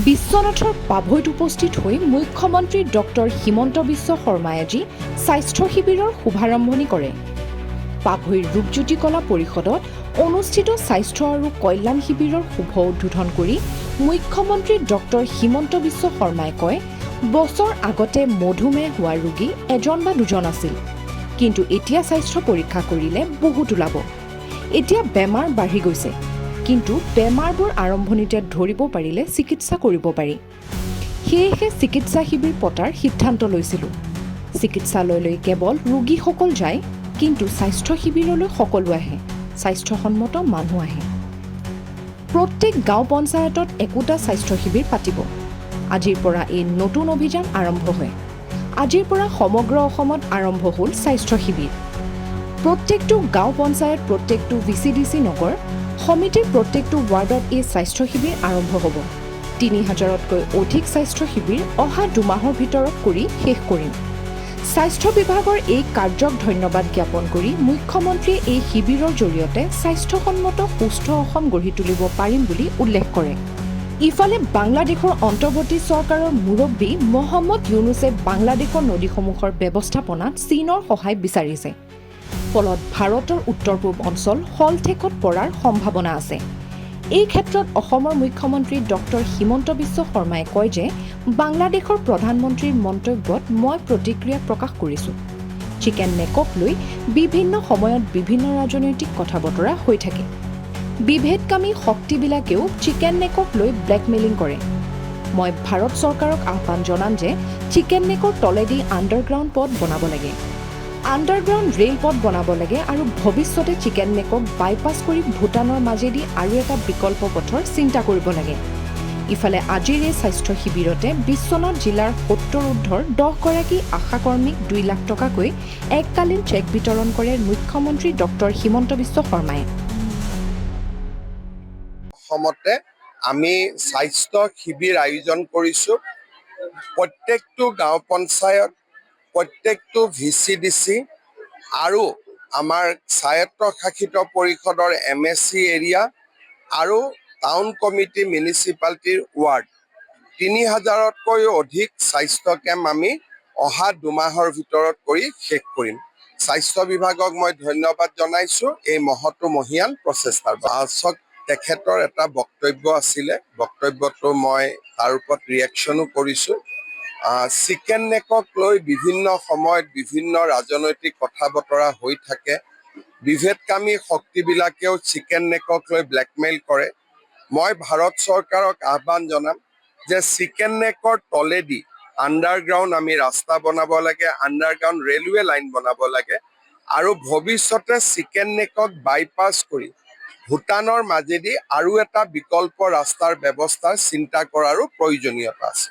বিশ্বনাথৰ পাভৈত উপস্থিত হৈ মুখ্যমন্ত্ৰী ডক্টৰ হিমন্ত বিশ্ব শৰ্মাই আজি স্বাস্থ্য শিবিৰৰ শুভাৰম্ভণি কৰে। পাভৈৰ ৰূপজ্যোতি কলা পৰিষদত অনুষ্ঠিত স্বাস্থ্য আৰু কল্যাণ শিবিৰৰ শুভ উদ্বোধন কৰি মুখ্যমন্ত্ৰী ডক্টৰ হিমন্ত বিশ্ব শৰ্মাই কয়, বছৰ আগতে মধুমেহ হোৱা ৰোগী এজন বা দুজন আছিল, কিন্তু এতিয়া স্বাস্থ্য পৰীক্ষা কৰিলে বহুত ওলাব। এতিয়া বেমাৰ বাঢ়ি গৈছে, কিন্তু বেমাৰবোৰ আৰম্ভণিতে ধৰিব পাৰিলে চিকিৎসা কৰিব পাৰি। সেয়েহে চিকিৎসা শিবিৰ পতাৰ সিদ্ধান্ত লৈছিলোঁ। চিকিৎসালয়লৈ কেৱল ৰোগীসকল যায়, কিন্তু স্বাস্থ্য শিবিৰলৈ সকলো আহে, স্বাস্থ্যসন্মত মানুহ আহে। প্ৰত্যেক গাঁও পঞ্চায়তত একোটা স্বাস্থ্য শিবিৰ পাতিব। আজিৰ পৰা এই নতুন অভিযান আৰম্ভ হয়। আজিৰ পৰা সমগ্ৰ অসমত আৰম্ভ হ'ল স্বাস্থ্য শিবিৰ। প্ৰত্যেকটো গাঁও পঞ্চায়ত, প্ৰত্যেকটো VCDC নগৰ সমিতিৰ প্ৰত্যেকটো ৱাৰ্ডত এই স্বাস্থ্য শিবিৰ আৰম্ভ হ'ব। ৩,০০০তকৈ অধিক স্বাস্থ্য শিবিৰ অহা ২ মাহৰ ভিতৰত কৰি শেষ কৰিম। স্বাস্থ্য বিভাগৰ এই কাৰ্যক ধন্যবাদ জ্ঞাপন কৰি মুখ্যমন্ত্ৰীয়ে এই শিবিৰৰ জৰিয়তে স্বাস্থ্যসন্মত সুস্থ অসম গঢ়ি তুলিব পাৰিম বুলি উল্লেখ কৰে। ইফালে বাংলাদেশৰ অন্তৰ্বৰ্তী চৰকাৰৰ মুৰব্বী মহম্মদ ইউনুছে বাংলাদেশৰ নদীসমূহৰ ব্যৱস্থাপনাত চীনৰ সহায় বিচাৰিছে। ফলত ভাৰতৰ উত্তৰ পূব অঞ্চল হলঠেকত পৰাৰ সম্ভাৱনা আছে। এই ক্ষেত্ৰত অসমৰ মুখ্যমন্ত্ৰী ডক্টৰ হিমন্ত বিশ্ব শৰ্মাই কয় যে বাংলাদেশৰ প্ৰধানমন্ত্ৰীৰ মন্তব্যত মই প্ৰতিক্ৰিয়া প্ৰকাশ কৰিছোঁ। চিকেন নেকক লৈ বিভিন্ন সময়ত বিভিন্ন ৰাজনৈতিক কথা বতৰা হৈ থাকে। বিভেদকামী শক্তিবিলাকেও চিকেন নেকক লৈ ব্লেকমেইলিং কৰে। মই ভাৰত চৰকাৰক আহ্বান জনাম যে চিকেন নেকৰ তলেদি আণ্ডাৰগ্ৰাউণ্ড পথ বনাব লাগে, আণ্ডাৰগ্ৰাউণ্ড ৰেল পথ বনাব লাগে আৰু ভৱিষ্যতে চিকেন নেকক বাইপাছ কৰি ভূটানৰ মাজেদি আৰু এটা বিকল্প পথৰ চিন্তা কৰিব লাগে। ইফালে আজিৰ এই স্বাস্থ্য শিবিৰতে বিশ্বনাথ জিলাৰ ৭০ ঊৰ্ধৰ 10গৰাকী আশাকৰ্মীক ২ লাখ টকাকৈ এককালীন চেক বিতৰণ কৰে মুখ্যমন্ত্ৰী ডক্টৰ হিমন্ত বিশ্ব শৰ্মাই। অসমতে আমি স্বাস্থ্য শিবিৰ আয়োজন কৰিছোঁ। প্ৰত্যেকটো গাঁও পঞ্চায়ত, প্ৰত্যেকটো VCDC আৰু আমাৰ স্বায়ত্তশাসিত পৰিষদৰ MSC এৰিয়া আৰু টাউন কমিটি মিউনিচিপালিটিৰ ৱাৰ্ড ৩,০০০তকৈও অধিক স্বাস্থ্য কেম্প আমি অহা ২ মাহৰ ভিতৰত কৰি শেষ কৰিম। স্বাস্থ্য বিভাগক মই ধন্যবাদ জনাইছোঁ এই মহৎমহীয়ান প্ৰচেষ্টাৰ বাবে। তেখেতৰ এটা বক্তব্য আছিলে, বক্তব্যটো মই তাৰ ওপৰত ৰিয়েকশ্যনো কৰিছোঁ। চিকেন নেকক লৈ বিভিন্ন সময়ত বিভিন্ন ৰাজনৈতিক কথা বতৰা হৈ থাকে। বিভেদকামী শক্তিবিলাকেও চিকেন নেকক লৈ ব্লেকমেইল কৰে। মই ভাৰত চৰকাৰক আহ্বান জনাম যে চিকেন নেকৰ তলেদি আণ্ডাৰগ্ৰাউণ্ড আমি ৰাস্তা বনাব লাগে, আণ্ডাৰগ্ৰাউণ্ড ৰেলৱে লাইন বনাব লাগে আৰু ভৱিষ্যতে চিকেন নেকক বাইপাছ কৰি ভূটানৰ মাজেদি আৰু এটা বিকল্প ৰাস্তাৰ ব্যৱস্থাৰ চিন্তা কৰাৰো প্ৰয়োজনীয়তা আছে।